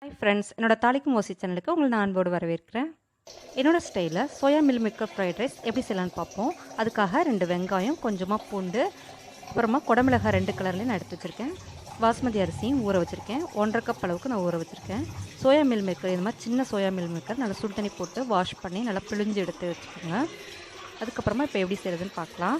Hi friends, என்னோட தாலிக்கும் ஓசி சேனலுக்கு உங்களை நான் அன்போடு வரவேற்கிறேன். என்னோடய ஸ்டைலில் soya meal maker fried rice எப்படி செய்யலான்னு பார்ப்போம். அதுக்காக 2 வெங்காயம், கொஞ்சமாக பூண்டு, அப்புறமா குடமிளகாய் 2 கலர்லேயும் நான் எடுத்து வச்சுருக்கேன். பாஸ்மதி அரிசியும் ஊற வச்சுருக்கேன். 1.5 கப் அளவுக்கு நான் ஊற வச்சுருக்கேன். சோயா மில் மேக்கர், இந்த மாதிரி சின்ன சோயா மில் மேக்கர் நல்லா சுடு தண்ணி போட்டு வாஷ் பண்ணி நல்லா பிழிஞ்சு எடுத்து வச்சுக்கோங்க. அதுக்கப்புறமா இப்போ எப்படி செய்கிறதுன்னு பார்க்கலாம்.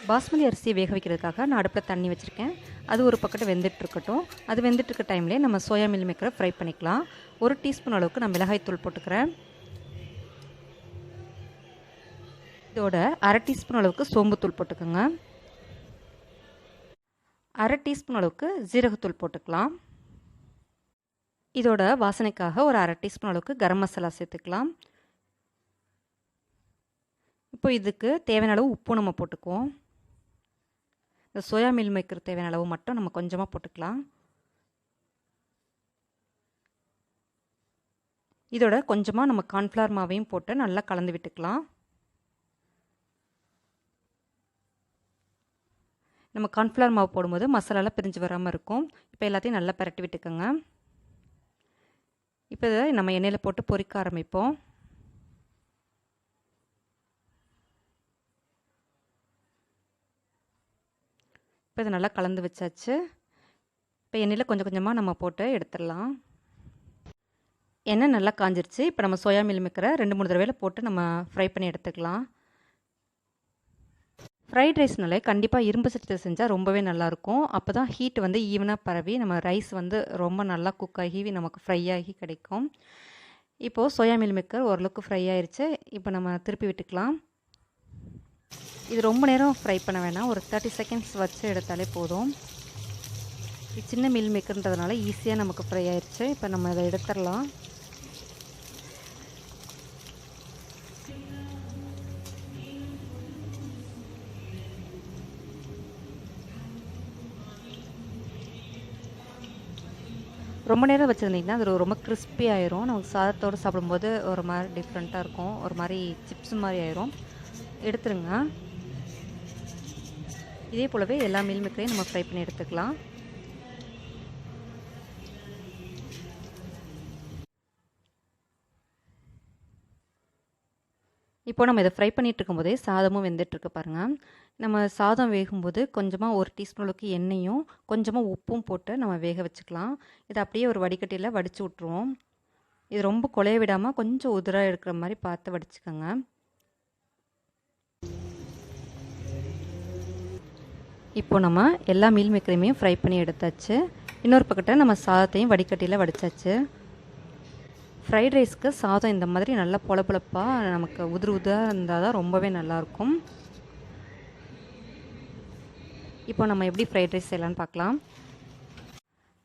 பாஸ்மதி அரிசியை வேக வைக்கிறதுக்காக நான் அடுப்பில் தண்ணி வச்சுருக்கேன். அது ஒரு பக்கத்து வெந்துட்டுருக்கட்டும். அது வெந்துட்டுருக்க டைம்லேயே நம்ம சோயா மில் மேக்கரை ஃப்ரை பண்ணிக்கலாம். 1 டீஸ்பூன் அளவுக்கு நான் மிளகாய்த்தூள் போட்டுக்கிறேன். இதோட 1/2 டீஸ்பூன் அளவுக்கு சோம்புத்தூள் போட்டுக்கோங்க. 1/2 டீஸ்பூன் அளவுக்கு ஜீரகத்தூள் போட்டுக்கலாம். இதோட வாசனைக்காக ஒரு 1/2 டீஸ்பூன் அளவுக்கு கரம் மசாலா சேர்த்துக்கலாம். இப்போ இதுக்கு தேவையான அளவு உப்பு நம்ம போட்டுக்குவோம். இந்த சோயா மில் மேக்கர் தேவையான அளவு மட்டும் நம்ம கொஞ்சமாக போட்டுக்கலாம். இதோட கொஞ்சமாக நம்ம கார்ன்ஃப்ளவர் மாவையும் போட்டு நல்லா கலந்து விட்டுக்கலாம். நம்ம கார்ன்ஃப்ளவர் மாவு போடும்போது மசாலாலாம் பிரிஞ்சு வராமல் இருக்கும். இப்போ எல்லாத்தையும் நல்லா பரட்டி விட்டுக்கோங்க. இப்போ இதை நம்ம எண்ணெயில் போட்டு பொரிக்க ஆரம்பிப்போம். இப்போ இதை நல்லா கலந்து வச்சாச்சு. இப்போ எண்ணெயில் கொஞ்சம் கொஞ்சமாக நம்ம போட்டு எடுத்துடலாம். எண்ணெய் நல்லா காஞ்சிருச்சு. இப்போ நம்ம சோயா மில் மேக்கரை 2-3 தடவையில் போட்டு நம்ம ஃப்ரை பண்ணி எடுத்துக்கலாம். ஃப்ரைட் ரைஸ்னாலே கண்டிப்பாக இரும்பு சட்டியில் செஞ்சால் ரொம்பவே நல்லாயிருக்கும். அப்போ தான் ஹீட் வந்து ஈவனாக பரவி நம்ம ரைஸ் வந்து ரொம்ப நல்லா குக் ஆகி நமக்கு ஃப்ரை ஆகி கிடைக்கும். இப்போது சோயா மில் மேக்கர் ஓரளவுக்கு ஃப்ரை ஆயிடுச்சு. இப்போ நம்ம திருப்பி விட்டுக்கலாம். இது ரொம்ப நேரம் ஃப்ரை பண்ண வேணாம், ஒரு 30 செகண்ட்ஸ் வச்சு எடுத்தாலே போதும். இது சின்ன மில் மேக்கர்ன்றதுனால ஈஸியாக நமக்கு ஃப்ரை ஆயிடுச்சு. இப்போ நம்ம இதை எடுத்துடலாம். ரொம்ப நேரம் வச்சுருந்தீங்கன்னா அது ரொம்ப கிறிஸ்பி ஆயிரும். நமக்கு சாதத்தோடு சாப்பிடும்போது ஒரு மாதிரி டிஃப்ரெண்ட்டாக இருக்கும், ஒரு மாதிரி சிப்ஸ் மாதிரி ஆயிரும். எடுத்துருங்க. இதே போலவே எல்லா மீல் மேக்கரையும் நம்ம ஃப்ரை பண்ணி எடுத்துக்கலாம். இப்போ நம்ம இதை ஃப்ரை பண்ணிகிட்டு இருக்கும்போதே சாதமும் வெந்துட்டுருக்கு பாருங்கள். நம்ம சாதம் வேகும்போது கொஞ்சமாக 1 டீஸ்பூன் அளவுக்கு எண்ணெயும் கொஞ்சமாக உப்பும் போட்டு நம்ம வேக வச்சுக்கலாம். இதை அப்படியே ஒரு வடிகட்டியில் வடித்து விட்ருவோம். இது ரொம்ப குழைய விடாமல் கொஞ்சம் உதிராக இருக்கிற மாதிரி பார்த்து வடிச்சுக்கோங்க. இப்போ நம்ம எல்லா மீல் மேக்கரையுமே ஃப்ரை பண்ணி எடுத்தாச்சு. இன்னொரு பக்கத்தில் நம்ம சாதத்தையும் வடிகட்டியில் வடித்தாச்சு. ஃப்ரைட் ரைஸ்க்கு சாதம் இந்த மாதிரி நல்லா பொலப்பொலப்பாக நமக்கு உதிராக இருந்தால் தான் ரொம்பவே நல்லாயிருக்கும். இப்போ நம்ம எப்படி ஃப்ரைட் ரைஸ் செய்யலான்னு பார்க்கலாம்.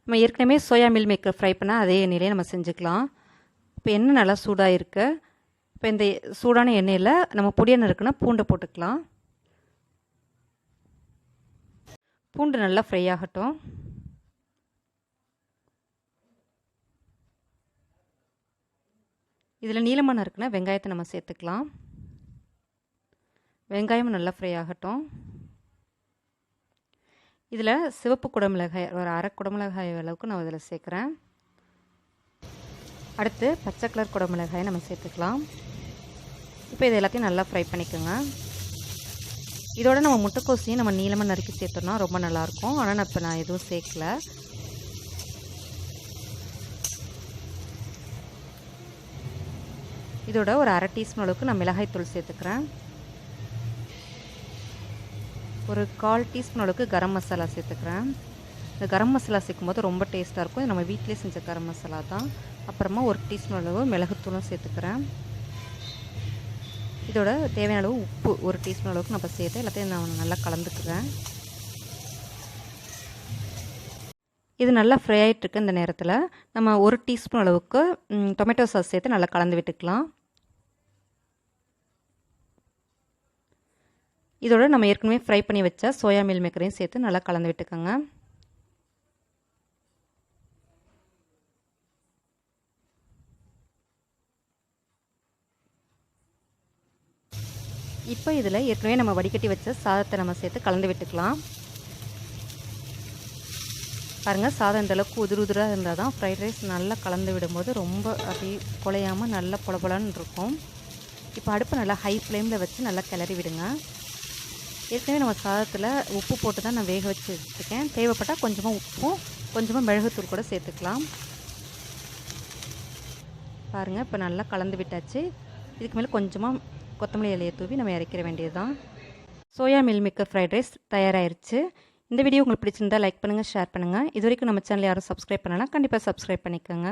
நம்ம ஏற்கனவே சோயா மில் மேக்கர் ஃப்ரை பண்ணால் அதே எண்ணெயிலே நம்ம செஞ்சுக்கலாம். இப்போ எண்ணெய் நல்லா சூடாக இருக்குது. இப்போ இந்த சூடான எண்ணெயில் நம்ம பொடியாக நறுக்குனா பூண்டை போட்டுக்கலாம். பூண்டு நல்லா ஃப்ரை ஆகட்டும். இதில் நீளமாக நறுக்குனா வெங்காயத்தை நம்ம சேர்த்துக்கலாம். வெங்காயமும் நல்லா ஃப்ரை ஆகட்டும். இதில் சிவப்பு குடமிளகாய் ஒரு 1/2 குடமிளகாய் அளவுக்கு நான் இதில் சேர்க்குறேன். அடுத்து பச்சை கலர் குடமிளகாயை நம்ம சேர்த்துக்கலாம். இப்போ இது எல்லாத்தையும் நல்லா ஃப்ரை பண்ணிக்கோங்க. இதோட நம்ம முட்டைக்கோசையும் நம்ம நீளமாக நறுக்கி சேர்த்தோம்னா ரொம்ப நல்லாயிருக்கும். ஆனால் நான் எதுவும் சேர்க்கல. இதோட ஒரு 1/2 டீஸ்பூன் அளவுக்கு நான் மிளகாய்த்தூள் சேர்த்துக்கிறேன். ஒரு 1/4 டீஸ்பூன் அளவுக்கு கரம் மசாலா சேர்த்துக்கிறேன். இந்த கரம் மசாலா சேர்க்கும்போது ரொம்ப டேஸ்ட்டாக இருக்கும். நம்ம வீட்டிலே செஞ்ச கரம் மசாலா தான். அப்புறமா 1 டீஸ்பூன் அளவு மிளகுத்தூளும் சேர்த்துக்கிறேன். இதோட தேவையான அளவு உப்பு 1 டீஸ்பூன் அளவுக்கு நம்ம சேர்த்து எல்லாத்தையும் நான் நல்லா கலந்துக்குறேன். இது நல்லா ஃப்ரை ஆகிட்டுருக்கு. இந்த நேரத்தில் நம்ம 1 டீஸ்பூன் அளவுக்கு டொமேட்டோ சாஸ் சேர்த்து நல்லா கலந்து விட்டுக்கலாம். இதோட நம்ம ஏற்கனவே ஃப்ரை பண்ணி வச்ச சோயா மில் மேக்கரையும் சேர்த்து நல்லா கலந்து விட்டுக்கோங்க. இப்போ இதில் ஏற்கனவே நம்ம வடிகட்டி வச்ச சாதத்தை நம்ம சேர்த்து கலந்து விட்டுக்கலாம். பாருங்கள், சாதம் இந்தளவுக்கு உதிராக இருந்தால் தான் ஃப்ரைட் ரைஸ் நல்லா கலந்து விடும்போது ரொம்ப அப்படியே குலையாமல் நல்லா பொலபொலன்னு இருக்கும். இப்போ அடுப்பை நல்லா ஹை ஃப்ளேமில் வச்சு நல்லா கிளறி விடுங்க. ஏற்கனவே நம்ம சாதத்தில் உப்பு போட்டு தான் நான் வேக வச்சு வச்சுருக்கேன். தேவைப்பட்டால் கொஞ்சமாக உப்பும் கொஞ்சமாக மிளகுத்தூள் கூட சேர்த்துக்கலாம். பாருங்கள், இப்போ நல்லா கலந்து விட்டாச்சு. இதுக்கு மேலே கொஞ்சமாக கொத்தமல்லி இலையை தூவி நம்ம இறக்கிற வேண்டியது தான். சோயா மீல்மேக்கர் ஃப்ரைட் ரைஸ் தயாராகிருச்சு. இந்த வீடியோ உங்களுக்கு பிடிச்சிருந்தால் லைக் பண்ணுங்கள், ஷேர் பண்ணுங்கள். இது வரைக்கும் நம்ம சேனல் யாரும் சப்ஸ்கிரைப் பண்ணலாம், கண்டிப்பாக சப்ஸ்கிரைப் பண்ணிக்கோங்க.